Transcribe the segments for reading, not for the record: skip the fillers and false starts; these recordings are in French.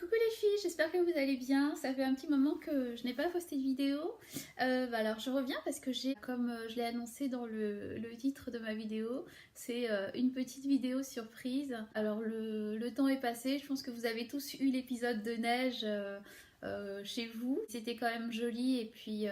Coucou les filles, j'espère que vous allez bien. Ça fait un petit moment que je n'ai pas posté de vidéo. Alors je reviens parce que comme je l'ai annoncé dans le titre de ma vidéo, c'est une petite vidéo surprise. Alors le temps est passé, je pense que vous avez tous eu l'épisode de neige chez vous. C'était quand même joli et puis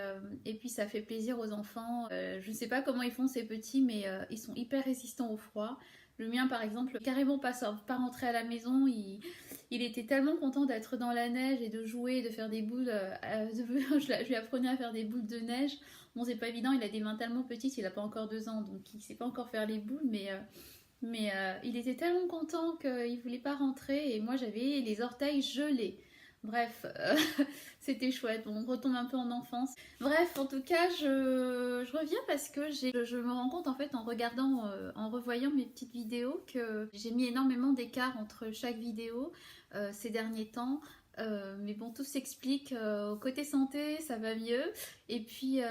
ça fait plaisir aux enfants. Je ne sais pas comment ils font ces petits, mais ils sont hyper résistants au froid. Le mien par exemple, carrément pas rentré à la maison, il était tellement content d'être dans la neige et de jouer, de faire des boules. Je lui apprenais à faire des boules de neige. Bon, c'est pas évident, il a des mains tellement petites, il a pas encore 2 ans, donc il sait pas encore faire les boules, mais il était tellement content qu'il voulait pas rentrer et moi j'avais les orteils gelés. Bref, c'était chouette. Bon, on retombe un peu en enfance. Bref, en tout cas, je reviens parce que je me rends compte en fait en regardant, en revoyant mes petites vidéos que j'ai mis énormément d'écart entre chaque vidéo ces derniers temps. Mais bon, tout s'explique. Côté santé, ça va mieux. Et puis,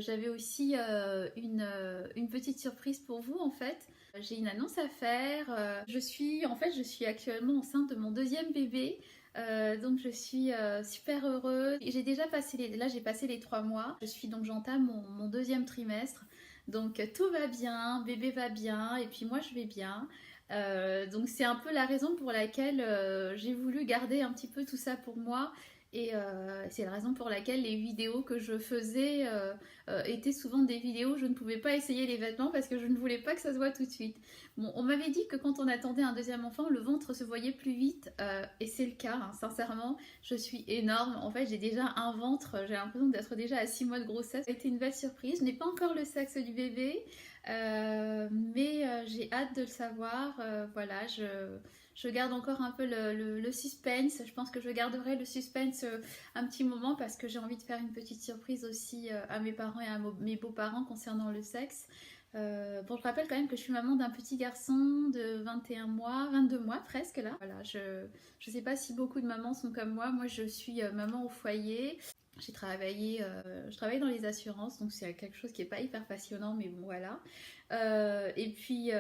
j'avais aussi une petite surprise pour vous en fait. J'ai une annonce à faire. Je suis actuellement enceinte de mon deuxième bébé. Donc je suis super heureuse. J'ai déjà passé j'ai passé les 3 mois. J'entame mon deuxième trimestre. Donc tout va bien, bébé va bien et puis moi je vais bien. Donc c'est un peu la raison pour laquelle j'ai voulu garder un petit peu tout ça pour moi. Et c'est la raison pour laquelle les vidéos que je faisais étaient souvent des vidéos où je ne pouvais pas essayer les vêtements parce que je ne voulais pas que ça se voit tout de suite. Bon, on m'avait dit que quand on attendait un deuxième enfant, le ventre se voyait plus vite, et c'est le cas, hein, sincèrement. Je suis énorme. En fait, j'ai déjà un ventre, j'ai l'impression d'être déjà à 6 mois de grossesse. Ça a été une belle surprise. Je n'ai pas encore le sexe du bébé, mais j'ai hâte de le savoir. Voilà, je garde encore un peu le suspense. Je pense que je garderai le suspense un petit moment parce que j'ai envie de faire une petite surprise aussi à mes parents et à mes beaux-parents concernant le sexe. Bon, je rappelle quand même que je suis maman d'un petit garçon de 21 mois, 22 mois presque là. Voilà, je sais pas si beaucoup de mamans sont comme moi. Moi, je suis maman au foyer. Je travaille dans les assurances, donc c'est quelque chose qui n'est pas hyper passionnant, mais bon voilà. Et puis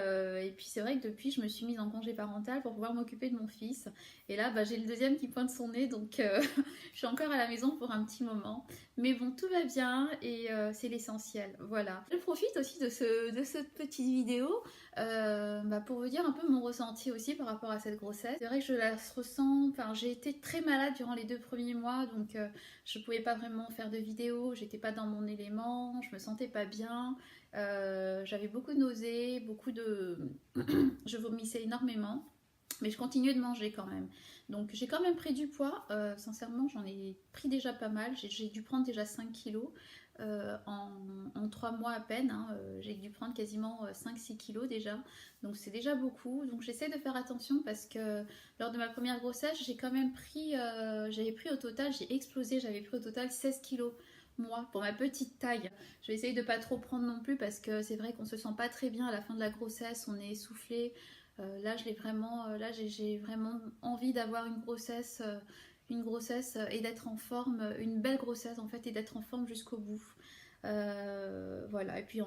c'est vrai que depuis, je me suis mise en congé parental pour pouvoir m'occuper de mon fils. Et là, j'ai le deuxième qui pointe son nez, donc je suis encore à la maison pour un petit moment. Mais bon, tout va bien et c'est l'essentiel. Voilà. Je profite aussi de cette petite vidéo pour vous dire un peu mon ressenti aussi par rapport à cette grossesse. C'est vrai que je la ressens, enfin j'ai été très malade durant les 2 premiers mois, donc je pouvais pas vraiment faire de vidéos, j'étais pas dans mon élément, je me sentais pas bien, j'avais beaucoup de nausées, je vomissais énormément. Mais je continuais de manger quand même. Donc j'ai quand même pris du poids. Sincèrement, j'en ai pris déjà pas mal. J'ai dû prendre déjà 5 kilos en 3 mois à peine. Hein. J'ai dû prendre quasiment 5-6 kilos déjà. Donc c'est déjà beaucoup. Donc j'essaie de faire attention parce que lors de ma première grossesse, j'ai quand même pris, j'avais pris au total, j'ai explosé, j'avais pris au total 16 kilos. Moi, pour ma petite taille, je vais essayer de pas trop prendre non plus parce que c'est vrai qu'on se sent pas très bien à la fin de la grossesse, on est essoufflé. Là, j'ai vraiment envie d'avoir une grossesse et d'être en forme, une belle grossesse en fait, et d'être en forme jusqu'au bout. Voilà, et puis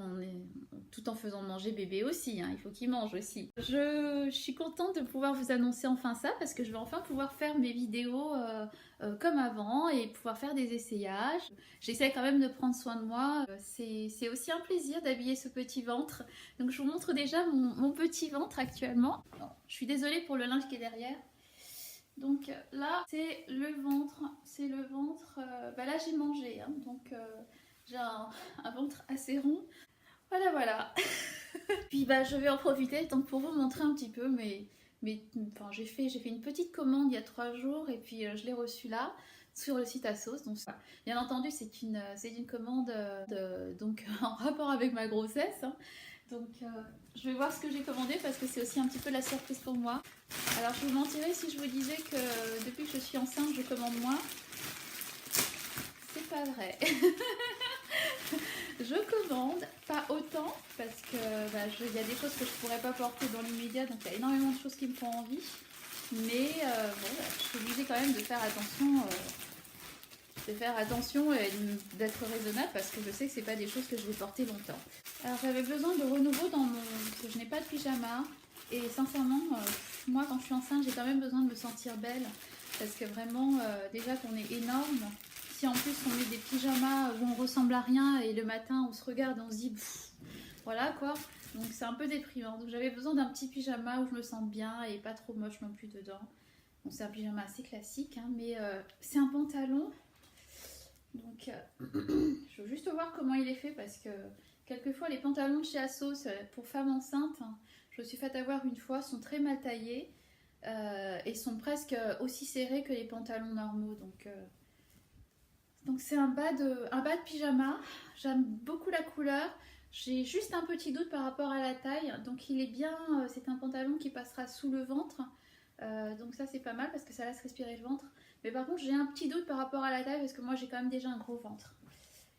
tout en faisant manger bébé aussi, hein, il faut qu'il mange aussi. Je suis contente de pouvoir vous annoncer enfin ça parce que je vais enfin pouvoir faire mes vidéos comme avant et pouvoir faire des essayages. J'essaie quand même de prendre soin de moi. C'est aussi un plaisir d'habiller ce petit ventre. Donc je vous montre déjà mon petit ventre actuellement. Alors, je suis désolée pour le linge qui est derrière. Donc là, c'est le ventre. Là, j'ai mangé, hein, donc j'ai un ventre assez rond. Voilà, voilà. Puis je vais en profiter donc pour vous montrer un petit peu enfin, j'ai fait une petite commande il y a 3 jours et puis je l'ai reçue là sur le site ASOS. Donc bien entendu c'est une commande donc en rapport avec ma grossesse. Hein. Donc je vais voir ce que j'ai commandé parce que c'est aussi un petit peu la surprise pour moi. Alors je vous mentirais si je vous disais que depuis que je suis enceinte je commande moins. C'est pas vrai. Je commande, pas autant, parce que y a des choses que je pourrais pas porter dans l'immédiat, donc il y a énormément de choses qui me font envie. Mais je suis obligée quand même de faire attention et d'être raisonnable parce que je sais que c'est pas des choses que je vais porter longtemps. Alors j'avais besoin de renouveau parce que je n'ai pas de pyjama et sincèrement, moi quand je suis enceinte, j'ai quand même besoin de me sentir belle. parce que vraiment, déjà qu'on est énorme, si en plus on met des pyjamas où on ressemble à rien et le matin on se regarde et on se dit pff, voilà quoi, donc c'est un peu déprimant. Donc j'avais besoin d'un petit pyjama où je me sens bien et pas trop moche non plus dedans. Bon, c'est un pyjama assez classique, hein, mais c'est un pantalon. Donc je veux juste voir comment il est fait parce que quelquefois les pantalons de chez Asos pour femmes enceintes, hein, je me suis fait avoir une fois, sont très mal taillés et sont presque aussi serrés que les pantalons normaux. Donc c'est un bas de pyjama. J'aime beaucoup la couleur. J'ai juste un petit doute par rapport à la taille. Donc il est bien, c'est un pantalon qui passera sous le ventre. Donc ça c'est pas mal parce que ça laisse respirer le ventre. Mais par contre j'ai un petit doute par rapport à la taille parce que moi j'ai quand même déjà un gros ventre.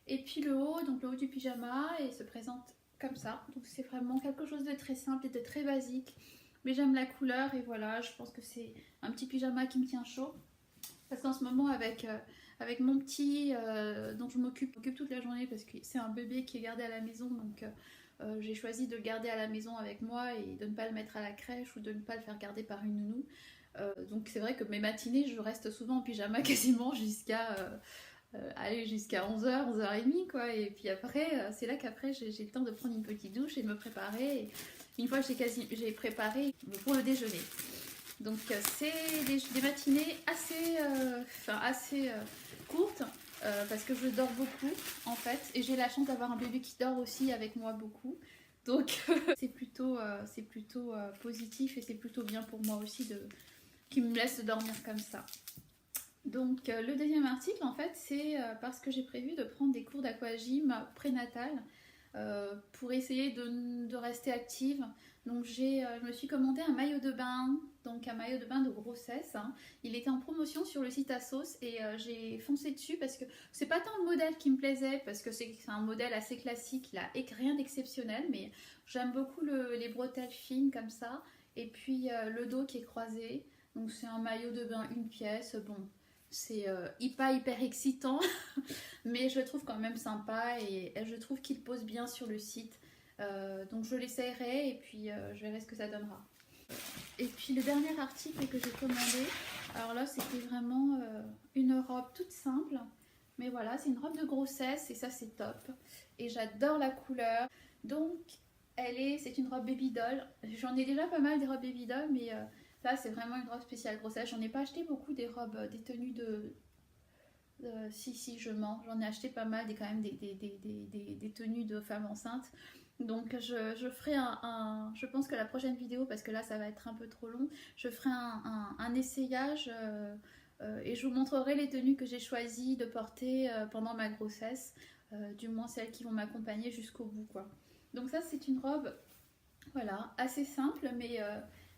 Et puis le haut, donc le haut du pyjama, il se présente comme ça. Donc c'est vraiment quelque chose de très simple et de très basique. Mais j'aime la couleur et voilà, je pense que c'est un petit pyjama qui me tient chaud. Parce qu'en ce moment avec mon petit dont je m'occupe toute la journée parce que c'est un bébé qui est gardé à la maison. Donc j'ai choisi de le garder à la maison avec moi et de ne pas le mettre à la crèche ou de ne pas le faire garder par une nounou. Donc c'est vrai que mes matinées, je reste souvent en pyjama quasiment jusqu'à 11h, 11h30 quoi. Et puis après, c'est là qu'après j'ai le temps de prendre une petite douche et de me préparer. Et une fois que j'ai préparé pour le déjeuner. Donc c'est des matinées assez courtes parce que je dors beaucoup en fait. Et j'ai la chance d'avoir un bébé qui dort aussi avec moi beaucoup. Donc c'est plutôt positif et c'est plutôt bien pour moi aussi qui me laisse dormir comme ça. Donc le deuxième article en fait c'est parce que j'ai prévu de prendre des cours d'aquagym prénatal pour essayer de rester active. Donc je me suis commandé un maillot de bain, donc un maillot de bain de grossesse. Hein. Il était en promotion sur le site Asos et j'ai foncé dessus parce que c'est pas tant le modèle qui me plaisait parce que c'est un modèle assez classique, il a rien d'exceptionnel, mais j'aime beaucoup les bretelles fines comme ça et puis le dos qui est croisé. Donc c'est un maillot de bain une pièce, bon. C'est pas hyper excitant, mais je le trouve quand même sympa et je trouve qu'il pose bien sur le site. Donc je l'essayerai et puis je verrai ce que ça donnera. Et puis le dernier article que j'ai commandé, alors là c'était vraiment une robe toute simple. Mais voilà, c'est une robe de grossesse et ça c'est top. Et j'adore la couleur. Donc c'est une robe baby doll. J'en ai déjà pas mal des robes baby doll, mais... là, c'est vraiment une robe spéciale grossesse. J'en ai pas acheté beaucoup des robes, des tenues si, je mens. J'en ai acheté pas mal, quand même des tenues de femmes enceintes. Donc, je ferai je pense que la prochaine vidéo, parce que là, ça va être un peu trop long, je ferai un essayage et je vous montrerai les tenues que j'ai choisi de porter pendant ma grossesse. Du moins, celles qui vont m'accompagner jusqu'au bout, quoi. Donc ça, c'est une robe, voilà, assez simple, mais...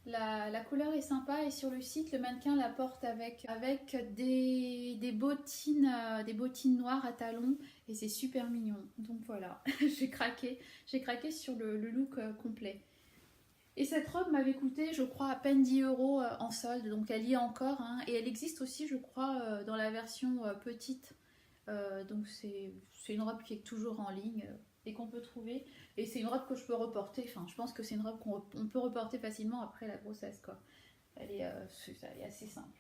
la couleur est sympa et sur le site le mannequin la porte avec des bottines noires à talons et c'est super mignon. Donc voilà, j'ai craqué sur le look complet. Et cette robe m'avait coûté je crois à peine 10 € en solde, donc elle y est encore hein, et elle existe aussi je crois dans la version petite. Donc c'est une robe qui est toujours en ligne et qu'on peut trouver. Et c'est une robe que je peux reporter. Enfin, je pense que c'est une robe qu'on peut reporter facilement après la grossesse, quoi. Elle est assez simple.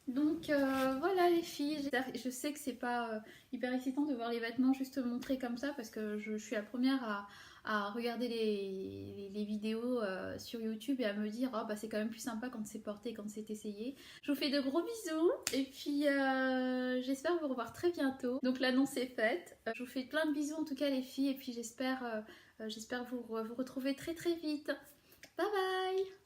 Donc voilà les filles. Je sais que c'est pas hyper excitant de voir les vêtements juste montrés comme ça parce que je suis la première à regarder les vidéos sur YouTube et à me dire oh, bah, c'est quand même plus sympa quand c'est porté, quand c'est essayé. Je vous fais de gros bisous et puis j'espère vous revoir très bientôt. Donc l'annonce est faite. Je vous fais plein de bisous en tout cas les filles et puis j'espère vous retrouver très très vite. Bye bye.